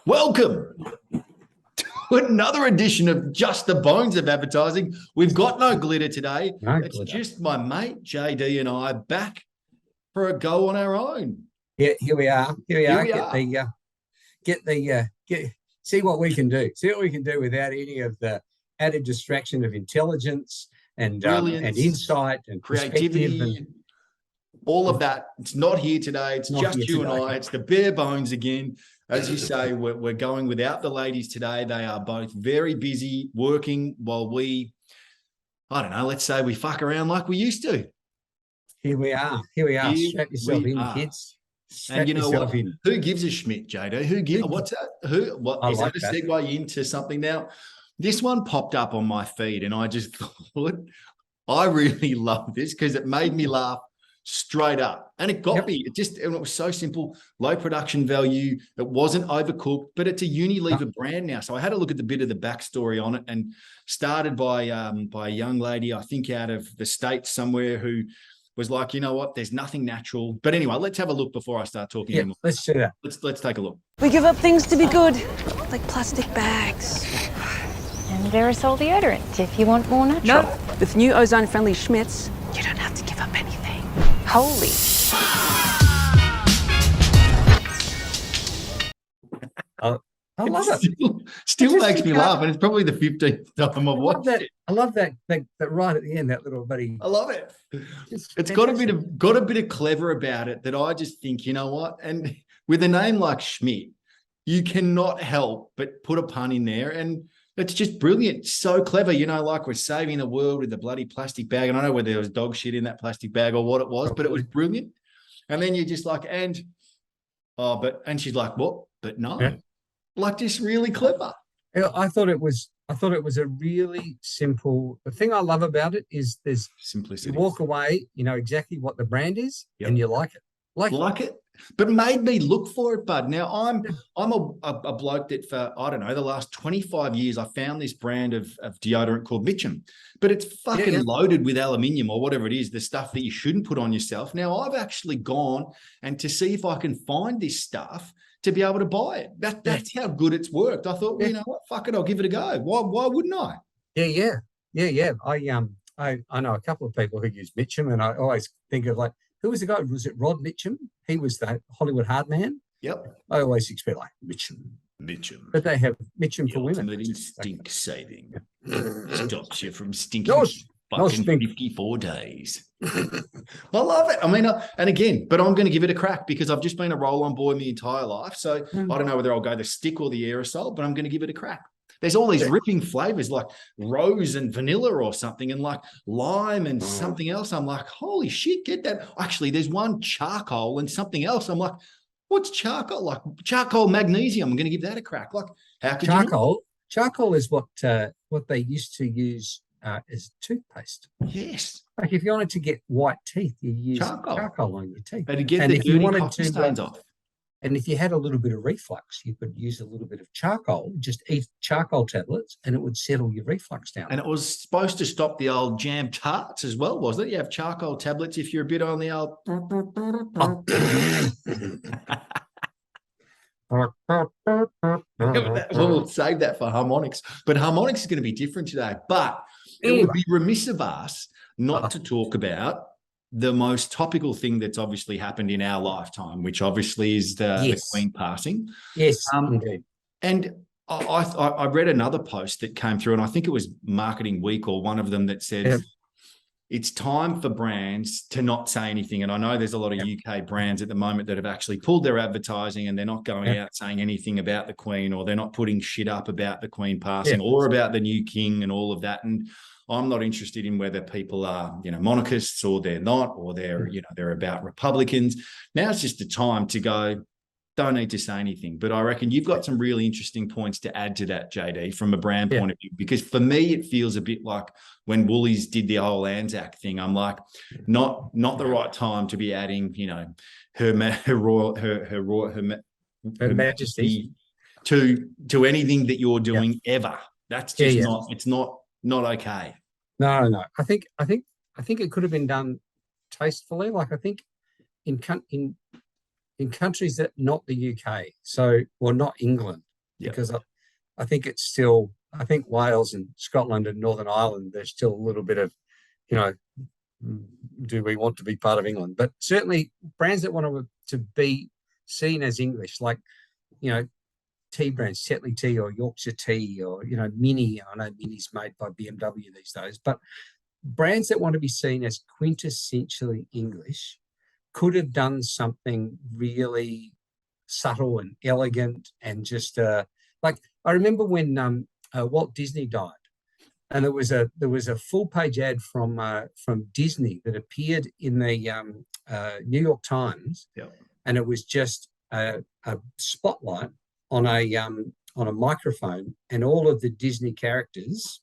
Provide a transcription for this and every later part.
Welcome to another edition of Just the Bones of Advertising. We've got no glitter today. It's just my mate JD and I back for a go on our own. Yeah, here we are. See what we can do. See what we can do without any of the added distraction of intelligence and insight and creativity and all of that. It's not here today. It's just you and I. It's the bare bones again. As you say, we're going without the ladies today. They are both very busy working while we, I don't know, let's say we fuck around like we used to. Here we are. Strap yourself in, kids. And you know what? Who gives a Schmidt, JD? What's that? What is that a segue into something now? This one popped up on my feed, and I just thought I really love this because it made me laugh straight up, and it got me. It was so simple, low production value. It wasn't overcooked, but it's a Unilever brand now. So I had a look at the bit of the backstory on it, and started by a young lady, I think out of the States somewhere, who was like, you know what, there's nothing natural. But anyway, let's have a look before I start talking anymore. Let's do that. Let's take a look. We give up things to be good, like plastic bags. And aerosol deodorant if you want more natural. No, with new ozone-friendly Schmidts, you don't have to give up anything. Holy. I love it. Still makes me laugh, and it's probably the 15th time I've watched it. I love that right at the end, that little buddy. I love it. It's got a bit of clever about it that I just think, you know what? And with a name like Schmidt, you cannot help but put a pun in there, and it's just brilliant. So clever, you know, like we're saving the world with the bloody plastic bag. And I don't know whether there was dog shit in that plastic bag or what it was, but it was brilliant. And then you're just like, and she's like, what? But no. Yeah. Like, just really clever. I thought it was a really simple. The thing I love about it is there's simplicity. You walk away, you know exactly what the brand is, and you like it. Like it. But made me look for it, bud. Now I'm a bloke that for, I don't know, the last 25 years, I found this brand of deodorant called Mitchum, but it's fucking loaded with aluminium or whatever it is, the stuff that you shouldn't put on yourself. Now I've actually gone and to see if I can find this stuff to be able to buy it. That's how good it's worked. I thought, well, you know what, fuck it, I'll give it a go. Why wouldn't I? Yeah. I know a couple of people who use Mitchum, and I always think of, like, who was the guy? Was it Rod Mitchum? He was the Hollywood hard man. Yep. I always expect like Mitchum. But they have Mitchum for women. Stink saving. Stops you from stinking fucking 54 days. I love it. I mean, and again, but I'm going to give it a crack because I've just been a roll-on boy my entire life. So I don't know whether I'll go the stick or the aerosol, but I'm going to give it a crack. There's all these ripping flavors like rose and vanilla or something, and like lime and something else. I'm like, holy shit, get that. Actually, there's one charcoal and something else. I'm like, what's charcoal? Like charcoal magnesium. I'm going to give that a crack. Like, how could you? Charcoal is what they used to use as toothpaste. Yes. Like if you wanted to get white teeth, you use charcoal on your teeth. And to get the dirty cotton stains off. And if you had a little bit of reflux, you could use a little bit of charcoal, just eat charcoal tablets, and it would settle your reflux down. And it was supposed to stop the old jam tarts as well, wasn't it? You have charcoal tablets if you're a bit on the old... We'll save that for harmonics. But harmonics is going to be different today. But it would be remiss of us not to talk about the most topical thing that's obviously happened in our lifetime, which obviously is the Queen passing. Yes, indeed. And I read another post that came through, and I think it was Marketing Week or one of them that said, it's time for brands to not say anything. And I know there's a lot of UK brands at the moment that have actually pulled their advertising and they're not going out saying anything about the Queen, or they're not putting shit up about the Queen passing or about the new king and all of that. And I'm not interested in whether people are, you know, monarchists or they're not, or they're, you know, they're about Republicans. Now it's just the time to go, don't need to say anything. But I reckon you've got some really interesting points to add to that, JD, from a brand point of view, because for me, it feels a bit like when Woolies did the whole Anzac thing. I'm like, not the right time to be adding, you know, her Majesty to anything that you're doing ever. That's just it's not okay. No. I think it could have been done tastefully. Like I think in countries that not the UK, so or not England, because I think it's still, I think Wales and Scotland and Northern Ireland, there's still a little bit of, you know, do we want to be part of England? But certainly brands that want to be seen as English, like, you know, tea brands, Tetley Tea or Yorkshire Tea or, you know, Mini. I know Mini's made by BMW these days, but brands that want to be seen as quintessentially English could have done something really subtle and elegant and just like, I remember when Walt Disney died, and there was a full page ad from Disney that appeared in the New York Times, and it was just a spotlight on a microphone, and all of the Disney characters,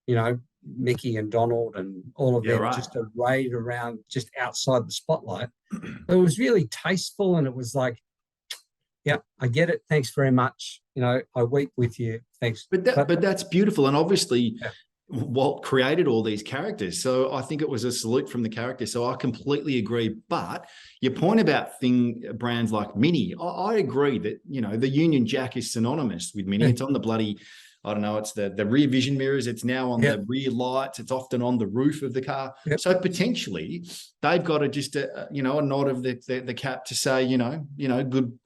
you know, Mickey and Donald and all of them just arrayed around just outside the spotlight. It was really tasteful, and it was like, yeah, I get it. Thanks very much. You know, I weep with you. Thanks. But that's beautiful. And obviously Walt created all these characters. So I think it was a salute from the characters. So I completely agree. But your point about brands like Mini, I agree that, you know, the Union Jack is synonymous with Mini. It's on the bloody, I don't know, it's the rear vision mirrors. It's now on the rear lights. It's often on the roof of the car. So potentially they've got a nod of the cap to say, you know,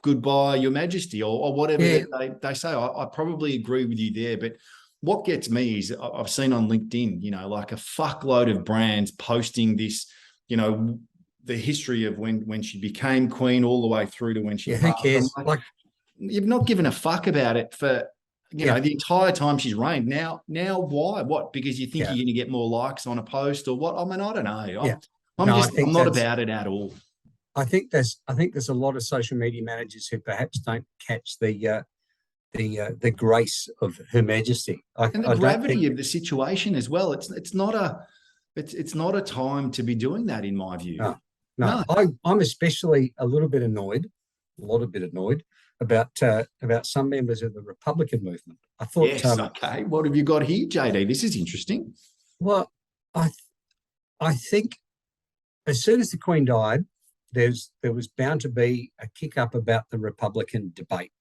goodbye, Your Majesty, or whatever they say. I probably agree with you there. But what gets me is I've seen on LinkedIn, you know, like a fuckload of brands posting this, you know, the history of when she became queen all the way through to when she passed. Who cares? Like, you've not given a fuck about it for, you know, the entire time she's reigned. Now why? What? Because you think you're going to get more likes on a post or what? I mean, I don't know. I'm not about it at all. I think there's a lot of social media managers who perhaps don't catch the grace of Her Majesty. And the gravity of the situation as well. It's not a time to be doing that, in my view. No. I'm especially a lot bit annoyed about some members of the Republican movement. I thought, okay. What have you got here, JD? This is interesting. Well, I think as soon as the Queen died, there was bound to be a kick up about the Republican debate.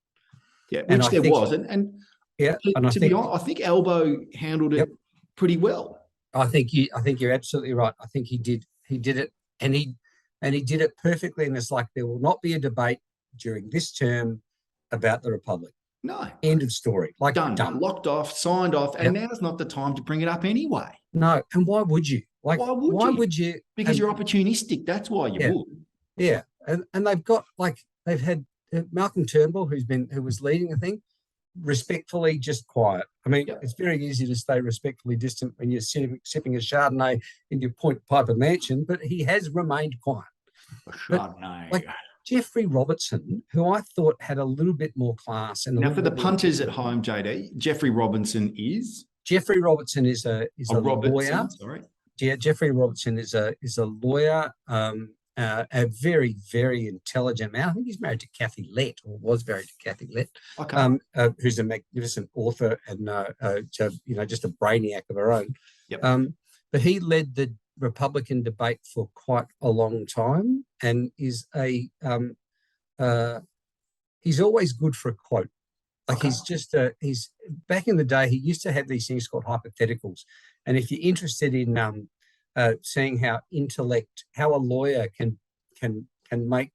Yeah, which there was, and I think Albo handled it pretty well. I think you're absolutely right. I think he did it, and he did it perfectly. And it's like, there will not be a debate during this term about the Republic. No. End of story. Like, done. Locked off, signed off, and now's not the time to bring it up anyway. No, and why would you? Like, why would you? Because you're opportunistic. That's why you would. Yeah, and they've had Malcolm Turnbull, who was leading the thing, respectfully just quiet. I mean, it's very easy to stay respectfully distant when you're sipping a Chardonnay in your Point Piper mansion, but he has remained quiet. Chardonnay. Like Jeffrey Robertson, who I thought had a little bit more class. And now, for the punters at home, JD, Jeffrey Robertson is a lawyer. Sorry. Yeah, Jeffrey Robertson is a lawyer. A very, very intelligent man. I think he's married to Kathy Lett, or was married to Kathy Lett, who's a magnificent author and just a brainiac of her own. But he led the Republican debate for quite a long time, and is he's always good for a quote. Like he's back in the day, he used to have these things called hypotheticals, and if you're interested in seeing how a lawyer can make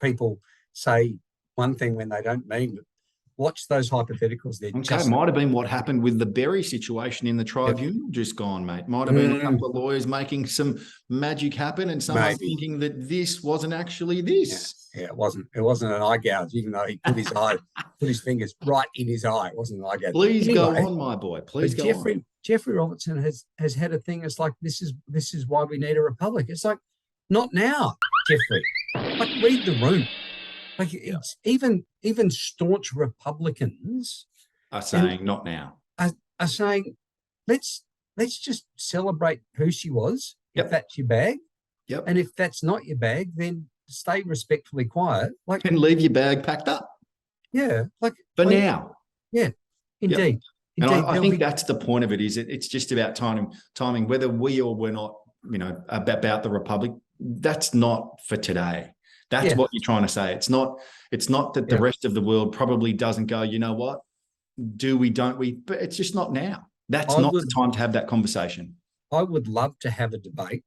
people say one thing when they don't mean it, watch those hypotheticals. Might have been what happened with the Berry situation in the tribunal just gone, mate. Might have been a couple of lawyers making some magic happen, and someone thinking that this wasn't actually this. Yeah, it wasn't an eye gouge, even though he put his fingers right in his eye. It wasn't an eye gouge. Please go on, my boy. Please go on. Jeffrey Robertson has had a thing. It's like, this is why we need a republic. It's like, not now, Jeffrey. Like, read the room. Like, it's even staunch Republicans are saying not now. Are saying, let's just celebrate who she was. If that's your bag. And if that's not your bag, then stay respectfully quiet. Like, and leave your bag packed up. Yeah. Like, for now. Yeah. Indeed. And I think that's the point of it, is it's just about timing, whether we or we're not, you know, about the Republic. That's not for today. That's what you're trying to say. It's not that the rest of the world probably doesn't go, you know what, do we, don't we? But it's just not now. That's not the time to have that conversation. I would love to have a debate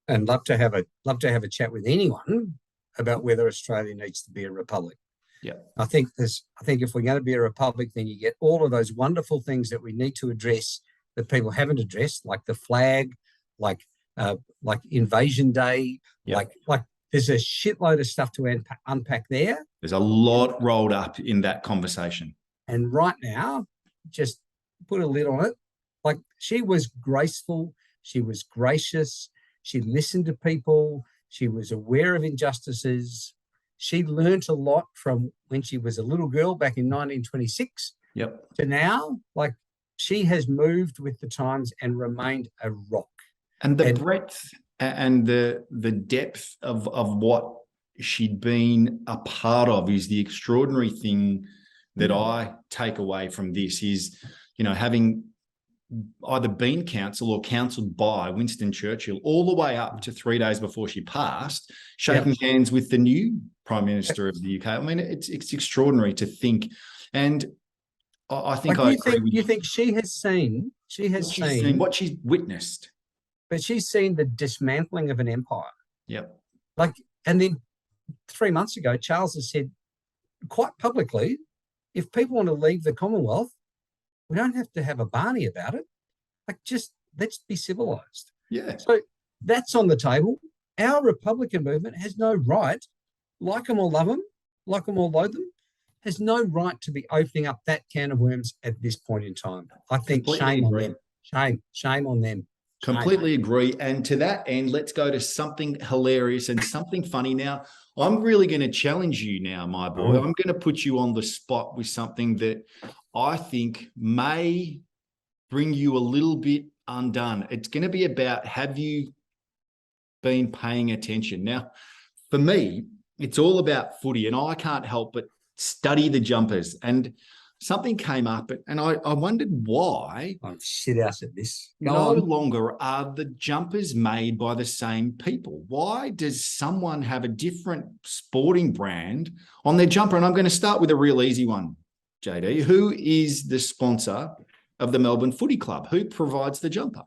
and love to have a chat with anyone about whether Australia needs to be a republic. Yeah. I think if we're going to be a republic, then you get all of those wonderful things that we need to address that people haven't addressed, like the flag, like Invasion Day, like there's a shitload of stuff to unpack there. There's a lot rolled up in that conversation. And right now, just put a lid on it. Like, she was graceful, she was gracious, she listened to people, she was aware of injustices. She learnt a lot from when she was a little girl back in 1926 to now. Like, she has moved with the times and remained a rock. And the breadth and the depth of what she'd been a part of is the extraordinary thing that I take away from this is, you know, having either been counselled or counselled by Winston Churchill all the way up to 3 days before she passed, shaking hands with the new Prime Minister of the UK. I mean, it's extraordinary to think. And I think I agree with you. You think she has seen what she's witnessed. But she's seen the dismantling of an empire. Yep. Like, and then 3 months ago, Charles has said quite publicly, if people want to leave the Commonwealth, we don't have to have a Barney about it. Like, just let's be civilized. Yeah. So that's on the table. Our Republican movement has no right, like them or love them, like them or loathe them, has no right to be opening up that can of worms at this point in time. I think shame on them. Shame on them. Completely agree. And to that end, let's go to something hilarious and something funny. Now, I'm really going to challenge you now, my boy. I'm going to put you on the spot with something that I think may bring you a little bit undone. It's going to be about, have you been paying attention? Now, for me, it's all about footy, and I can't help but study the jumpers. And something came up, and I wondered why I'm shit out at this. No longer are the jumpers made by the same people. Why does someone have a different sporting brand on their jumper? And I'm going to start with a real easy one, JD. Who is the sponsor of the Melbourne Footy Club? Who provides the jumper?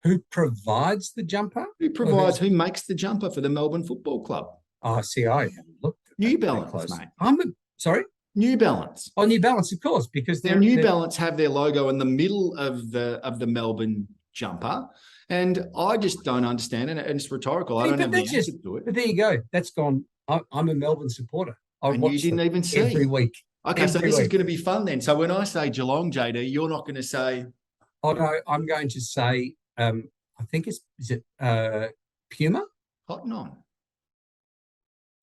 Who provides the jumper? Who makes the jumper for the Melbourne Football Club? Oh, see, I haven't looked at New Balance, mate. Sorry? New Balance. Oh, New Balance, of course, because New Balance have their logo in the middle of the Melbourne jumper, and I just don't understand it. And it's rhetorical. I don't have the answer to it. But there you go. That's gone. I'm a Melbourne supporter. And you didn't even see every week. Okay, so this is going to be fun then. So when I say Geelong, JD, you're not going to say. Oh no, I'm going to say. I think is it Puma? Cotton On.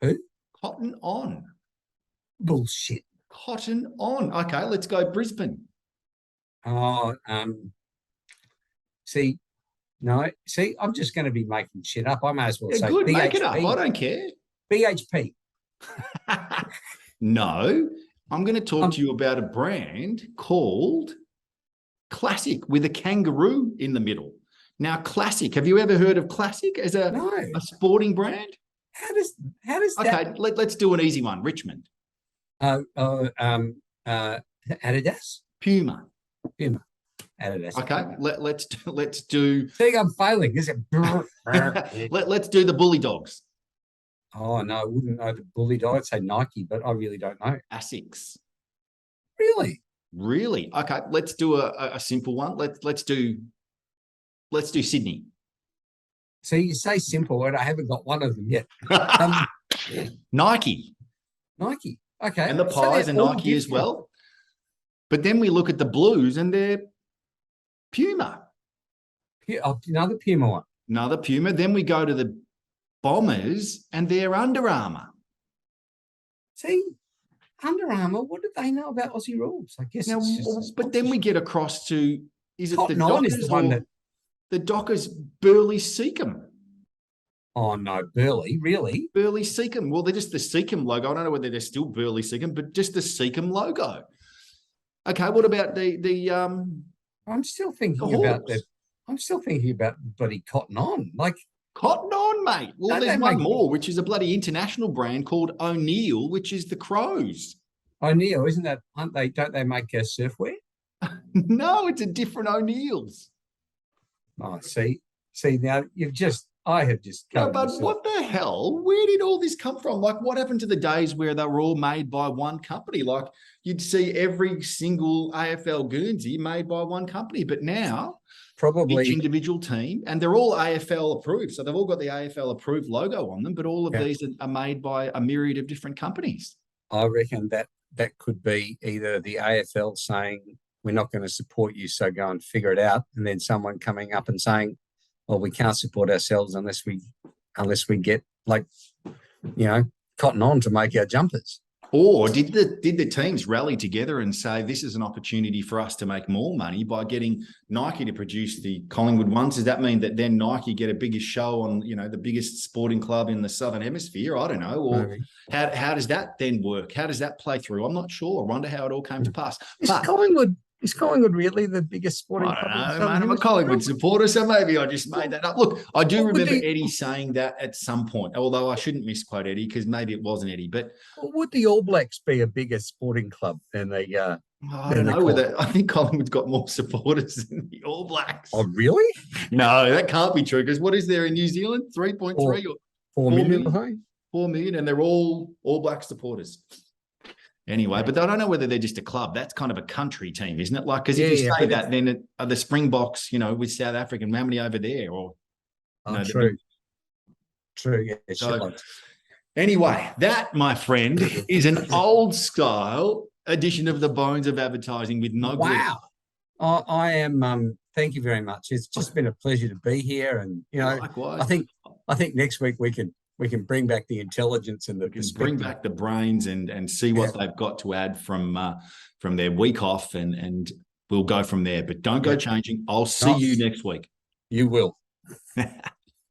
Who? Cotton On. Bullshit. Cotton On. Okay, let's go Brisbane. Oh, see, I'm just going to be making shit up. I may as well say good. BHP. Make it up. I don't care. BHP. No, I'm going to talk to you about a brand called Classic with a kangaroo in the middle. Now, Classic. Have you ever heard of Classic as a sporting brand? How does that? Okay, let's do an easy one. Richmond. Adidas. Puma. Adidas. Okay, let's do. See, I'm failing. Is it? Let's do the Bully Dogs. Oh no, I wouldn't know the Bully Dog. I'd say Nike, but I really don't know. Asics. Really? Okay, let's do a simple one. Let's do Sydney. So you say simple, and I haven't got one of them yet. Nike. Okay. And the Pies are Nike as well. But then we look at the Blues and they're Puma. Another Puma one. Another Puma. Then we go to the Bombers and they're Under Armour. See, Under Armour, what do they know about Aussie rules? I guess. Now, but then we get across to, is it Cotton the On Dockers is the one that. The Dockers Burley Seacombe? Oh no, Burley, really? Burley Seacombe. Well, they're just the Seacombe logo. I don't know whether they're still Burley Seacombe, but just the Seacombe logo. Okay, what about the I'm still thinking about bloody Cotton On. Like, Cotton On, mate. Well, Don't there's they one make- more, which is a bloody international brand called O'Neill, which is the Crows. O'Neill, isn't that? Aren't they? Don't they make surfwear? No, it's a different O'Neill's. Oh, see now I have just No, covered but myself. what the hell? Where did all this come from? Like, what happened to the days where they were all made by one company? Like, you'd see every single AFL Guernsey made by one company, but now Probably each individual team, and they're all AFL approved. So they've all got the AFL approved logo on them, but all of these are made by a myriad of different companies. I reckon that could be either the AFL saying we're not going to support you, so go and figure it out, and then someone coming up and saying, well, we can't support ourselves unless we get Cotton On to make our jumpers. Or did the teams rally together and say this is an opportunity for us to make more money by getting Nike to produce the Collingwood ones? Does that mean that then Nike get a bigger show on the biggest sporting club in the Southern Hemisphere? I don't know. Or how does that then work? How does that play through? I'm not sure. I wonder how it all came to pass. Is Collingwood really the biggest sporting club? I don't know, mate. I'm a Collingwood supporter, so maybe I just made that up. Look, I do remember Eddie saying that at some point, although I shouldn't misquote Eddie because maybe it wasn't Eddie. But would the All Blacks be a bigger sporting club than the? I don't know whether I think Collingwood's got more supporters than the All Blacks. Oh, really? No, that can't be true because what is there in New Zealand? 3.3 or 4 million? 4 million, and they're all Black supporters. Anyway, but I don't know whether they're just a club. That's kind of a country team, isn't it? Like, because if you say that, then are the Springboks, with South African, how many over there? Or true. Yeah. So, anyway, that, my friend, is an old style edition of the Bones of Advertising with no wow. I am. Thank you very much. It's just been a pleasure to be here, and likewise. I think next week we can bring back the intelligence and bring back the brains and see what they've got to add from their week off, and we'll go from there. But don't go changing. I'll see you next week. You will.